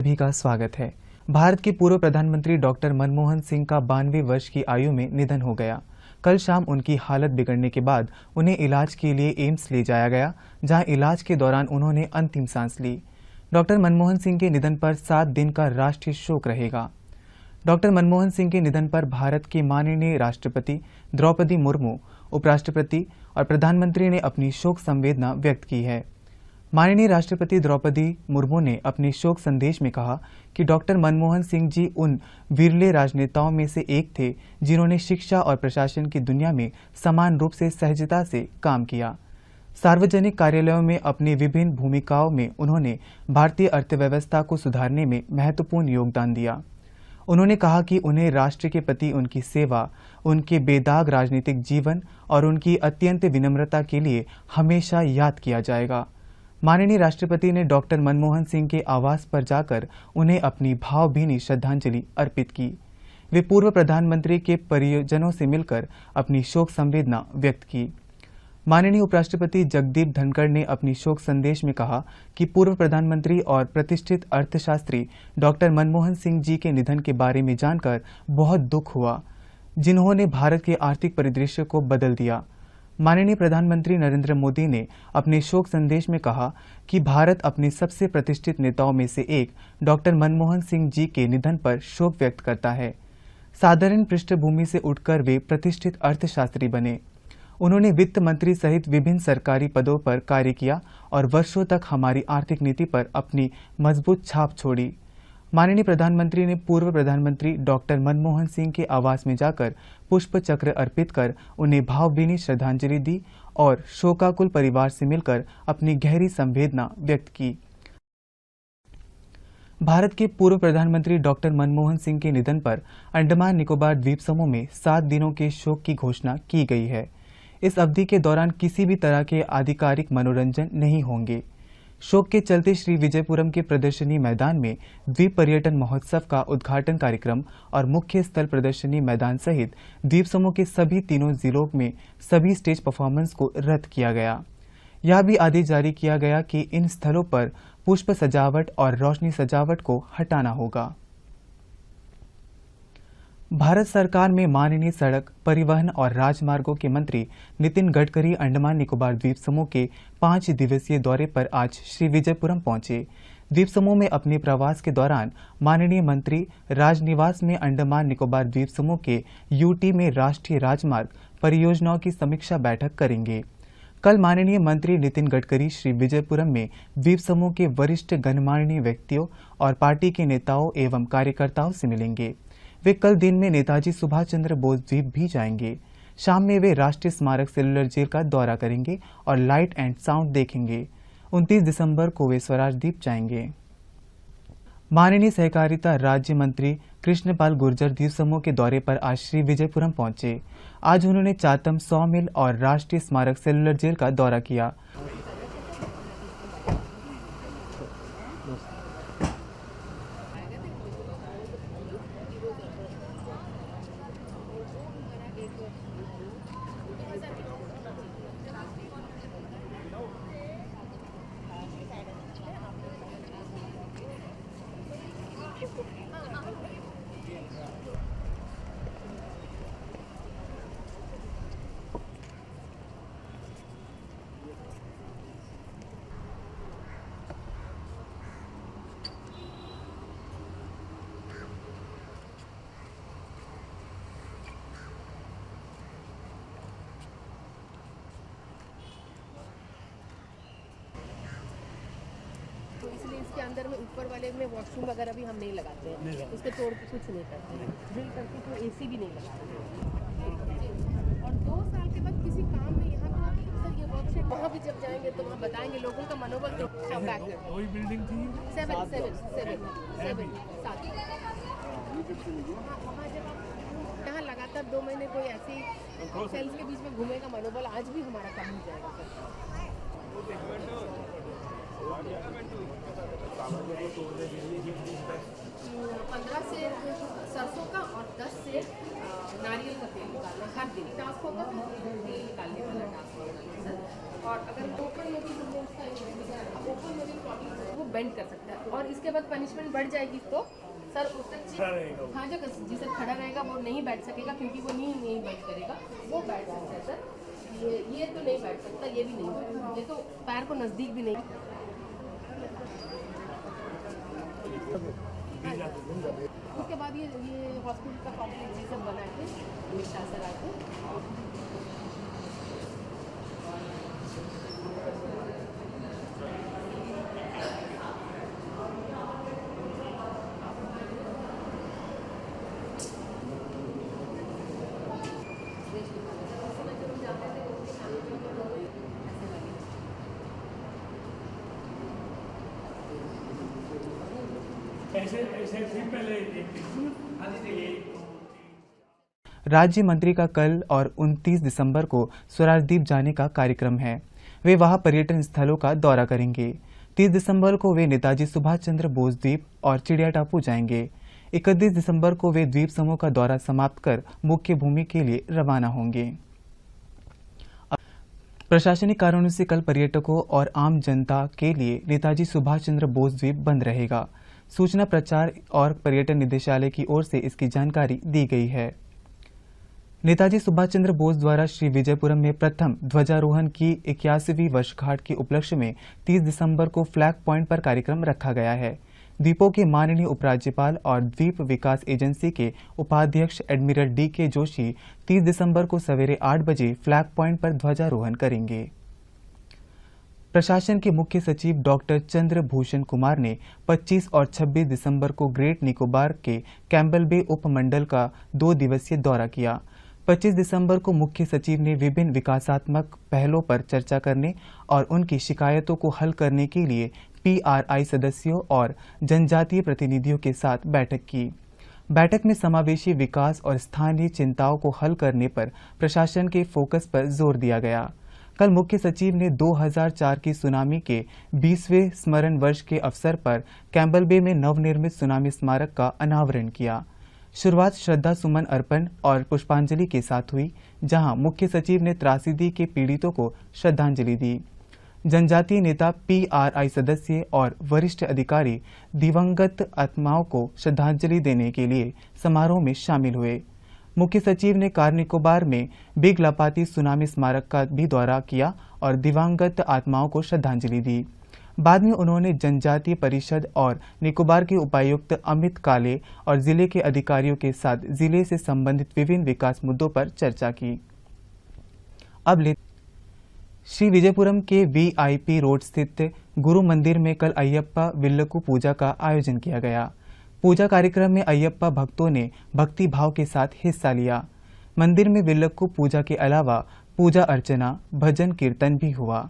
सभी का स्वागत है। भारत के पूर्व प्रधानमंत्री डॉक्टर मनमोहन सिंह का 92 वर्ष की आयु में निधन हो गया। कल शाम उनकी हालत बिगड़ने के बाद उन्हें इलाज के लिए एम्स ले जाया गया, जहां इलाज के दौरान उन्होंने अंतिम सांस ली। डॉक्टर मनमोहन सिंह के निधन पर 7 दिन का राष्ट्रीय शोक रहेगा। डॉक्टर मनमोहन सिंह के निधन पर भारत के माननीय राष्ट्रपति द्रौपदी मुर्मू, उपराष्ट्रपति और प्रधानमंत्री ने अपनी शोक संवेदना व्यक्त की है। माननीय राष्ट्रपति द्रौपदी मुर्मू ने अपने शोक संदेश में कहा कि डॉक्टर मनमोहन सिंह जी उन विरले राजनेताओं में से एक थे जिन्होंने शिक्षा और प्रशासन की दुनिया में समान रूप से सहजता से काम किया। सार्वजनिक कार्यालयों में अपनी विभिन्न भूमिकाओं में उन्होंने भारतीय अर्थव्यवस्था को सुधारने में महत्वपूर्ण योगदान दिया। उन्होंने कहा कि उन्हें राष्ट्र के प्रति उनकी सेवा, उनके बेदाग राजनीतिक जीवन और उनकी अत्यंत विनम्रता के लिए हमेशा याद किया जाएगा। माननीय राष्ट्रपति ने डॉक्टर मनमोहन सिंह के आवास पर जाकर उन्हें अपनी भावभीनी श्रद्धांजलि अर्पित की। वे पूर्व प्रधानमंत्री के परिजनों से मिलकर अपनी शोक संवेदना व्यक्त की। माननीय उपराष्ट्रपति जगदीप धनखड़ ने अपनी शोक संदेश में कहा कि पूर्व प्रधानमंत्री और प्रतिष्ठित अर्थशास्त्री डॉक्टर मनमोहन सिंह जी के निधन के बारे में जानकर बहुत दुख हुआ, जिन्होंने भारत के आर्थिक परिदृश्य को बदल दिया। माननीय प्रधानमंत्री नरेंद्र मोदी ने अपने शोक संदेश में कहा कि भारत अपने सबसे प्रतिष्ठित नेताओं में से एक डॉक्टर मनमोहन सिंह जी के निधन पर शोक व्यक्त करता है। साधारण पृष्ठभूमि से उठकर वे प्रतिष्ठित अर्थशास्त्री बने। उन्होंने वित्त मंत्री सहित विभिन्न सरकारी पदों पर कार्य किया और वर्षों तक हमारी आर्थिक नीति पर अपनी मजबूत छाप छोड़ी। माननीय प्रधानमंत्री ने पूर्व प्रधानमंत्री डॉक्टर मनमोहन सिंह के आवास में जाकर पुष्प चक्र अर्पित कर उन्हें भावभीनी श्रद्धांजलि दी और शोकाकुल परिवार से मिलकर अपनी गहरी संवेदना व्यक्त की। भारत के पूर्व प्रधानमंत्री डॉक्टर मनमोहन सिंह के निधन पर अंडमान निकोबार द्वीप समूह में 7 दिनों के शोक की घोषणा की गई है। इस अवधि के दौरान किसी भी तरह के आधिकारिक मनोरंजन नहीं होंगे। शोक के चलते श्री विजयपुरम के प्रदर्शनी मैदान में द्वीप पर्यटन महोत्सव का उद्घाटन कार्यक्रम और मुख्य स्थल प्रदर्शनी मैदान सहित द्वीप समूह के सभी 3 जिलों में सभी स्टेज परफॉर्मेंस को रद्द किया गया। यह भी आदेश जारी किया गया कि इन स्थलों पर पुष्प सजावट और रोशनी सजावट को हटाना होगा। भारत सरकार में माननीय सड़क परिवहन और राजमार्गों के मंत्री नितिन गडकरी अंडमान निकोबार द्वीप समूह के 5 दिवसीय दौरे पर आज श्री विजयपुरम पहुंचे। द्वीप समूह में अपने प्रवास के दौरान माननीय मंत्री राजनिवास में अंडमान निकोबार द्वीप समूह के यूटी में राष्ट्रीय राजमार्ग परियोजनाओं की समीक्षा बैठक करेंगे। कल माननीय मंत्री नितिन गडकरी श्री विजयपुरम में द्वीप समूह के वरिष्ठ गणमान्य व्यक्तियों और पार्टी के नेताओं एवं कार्यकर्ताओं से मिलेंगे। वे कल दिन में नेताजी सुभाष चंद्र बोस द्वीप भी जाएंगे। शाम में वे राष्ट्रीय स्मारक सेलुलर जेल का दौरा करेंगे और लाइट एंड साउंड देखेंगे। 29 दिसंबर को वे स्वराज द्वीप जाएंगे। माननीय सहकारिता राज्य मंत्री कृष्णपाल गुर्जर द्वीप समूह के दौरे पर आज श्री विजयपुरम पहुंचे। आज उन्होंने चातम सॉ मिल और राष्ट्रीय स्मारक सेलुलर जेल का दौरा किया। तो इसलिए इसके अंदर में ऊपर वाले में वॉशरूम वगैरह भी हम नहीं लगाते हैं, उसको तोड़ के कुछ नहीं करते हैं, ड्रिल करके तो एसी भी नहीं लगाते हैं। और 2 साल के बाद किसी काम में यहाँ पर सर ये वर्कशॉप वहाँ भी जब जाएंगे तो वहाँ बताएंगे लोगों का मनोबल तो बैक कर। वही बिल्डिंग थी 7 वहाँ जब आप यहाँ लगातार 2 महीने कोई ऐसी सेल्स के बीच में घूमेगा, मनोबल आज भी हमारा कम हो जाएगा सर। 15 से सरसों का और 10 से नारियल का तेल निकालना हर दिन टास्क होगा, तेल निकालने वाला टास्क होगा सर। और अगर ओपन में भी हमने उसका ओपन में भी वो बेंड कर सकता है। और इसके बाद पनिशमेंट बढ़ जाएगी तो सर उस तक हाँ जो जी सर खड़ा रहेगा वो नहीं बैठ सकेगा, क्योंकि वो नहीं बेंड करेगा, वो बैठ सकता है सर। ये तो नहीं बैठ सकता, ये भी नहीं, ये तो पैर को नज़दीक भी नहीं। उसके बाद ये हॉस्पिटल का कॉम्प्लेक्स ये सब बना के निष्ठा सर आके राज्य मंत्री का कल और 29 दिसंबर को स्वराजदीप जाने का कार्यक्रम है। वे वहां पर्यटन स्थलों का दौरा करेंगे। 30 दिसंबर को वे नेताजी सुभाष चंद्र बोस द्वीप और चिड़िया टापू जाएंगे। 31 दिसंबर को वे द्वीप समूह का दौरा समाप्त कर मुख्य भूमि के लिए रवाना होंगे। प्रशासनिक कारणों से कल पर्यटकों और आम जनता के लिए नेताजी सुभाष चंद्र बोस द्वीप बंद रहेगा। सूचना प्रचार और पर्यटन निदेशालय की ओर से इसकी जानकारी दी गई है। नेताजी सुभाष चंद्र बोस द्वारा श्री विजयपुरम में प्रथम ध्वजारोहण की 81वीं वर्षगांठ के उपलक्ष्य में 30 दिसंबर को फ्लैग पॉइंट पर कार्यक्रम रखा गया है। द्वीपों के माननीय उपराज्यपाल और द्वीप विकास एजेंसी के उपाध्यक्ष एडमिरल DK जोशी 30 दिसंबर को सवेरे 8 बजे फ्लैग पॉइंट पर ध्वजारोहण करेंगे। प्रशासन के मुख्य सचिव डॉक्टर चंद्रभूषण कुमार ने 25 और 26 दिसंबर को ग्रेट निकोबार के कैम्बल बे उपमंडल का 2 दिवसीय दौरा किया। 25 दिसंबर को मुख्य सचिव ने विभिन्न विकासात्मक पहलों पर चर्चा करने और उनकी शिकायतों को हल करने के लिए PRI सदस्यों और जनजातीय प्रतिनिधियों के साथ बैठक की। बैठक में समावेशी विकास और स्थानीय चिंताओं को हल करने पर प्रशासन के फोकस पर जोर दिया गया। कल मुख्य सचिव ने 2004 की सुनामी के 20वें स्मरण वर्ष के अवसर पर कैम्बल बे में नवनिर्मित सुनामी स्मारक का अनावरण किया। शुरुआत श्रद्धा सुमन अर्पण और पुष्पांजलि के साथ हुई, जहां मुख्य सचिव ने त्रासदी के पीड़ितों को श्रद्धांजलि दी। जनजातीय नेता, PRI सदस्य और वरिष्ठ अधिकारी दिवंगत आत्माओं को श्रद्धांजलि देने के लिए समारोह में शामिल हुए। मुख्य सचिव ने कार निकोबार में बिग लापाती सुनामी स्मारक का भी दौरा किया और दिवंगत आत्माओं को श्रद्धांजलि दी। बाद में उन्होंने जनजातीय परिषद और निकोबार के उपायुक्त अमित काले और जिले के अधिकारियों के साथ जिले से संबंधित विभिन्न विकास मुद्दों पर चर्चा की। अब श्री विजयपुरम के VIP रोड स्थित गुरु मंदिर में कल अयप्पा विल्लकू पूजा का आयोजन किया गया। पूजा कार्यक्रम में अयप्पा भक्तों ने भक्ति भाव के साथ हिस्सा लिया। मंदिर में विल्लकू पूजा के अलावा पूजा अर्चना, भजन कीर्तन भी हुआ।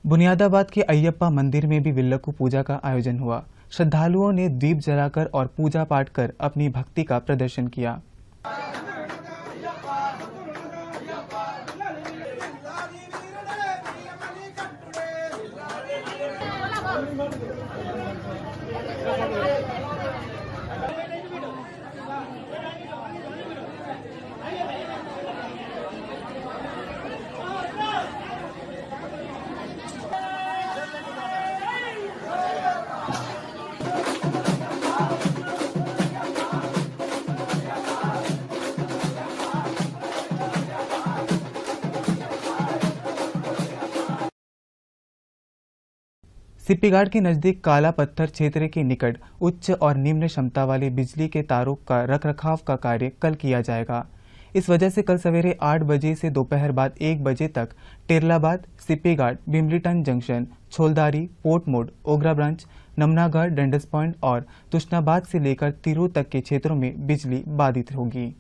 बुनियादाबाद के अय्यप्पा मंदिर में भी विल्लकू पूजा का आयोजन हुआ। श्रद्धालुओं ने दीप जलाकर और पूजा पाठ कर अपनी भक्ति का प्रदर्शन किया। सिप्पीघाट के नजदीक काला पत्थर क्षेत्र के निकट उच्च और निम्न क्षमता वाले बिजली के तारों का रखरखाव का कार्य कल किया जाएगा। इस वजह से कल सवेरे 8 बजे से दोपहर बाद 1 बजे तक Terlabad, Sippighat, Bimblitan junction, Chouldari, port Mout, Ogra branch, Namnagarh, Dundas point और तुष्णाबाद से लेकर तिरू तक के क्षेत्रों में बिजली बाधित होगी।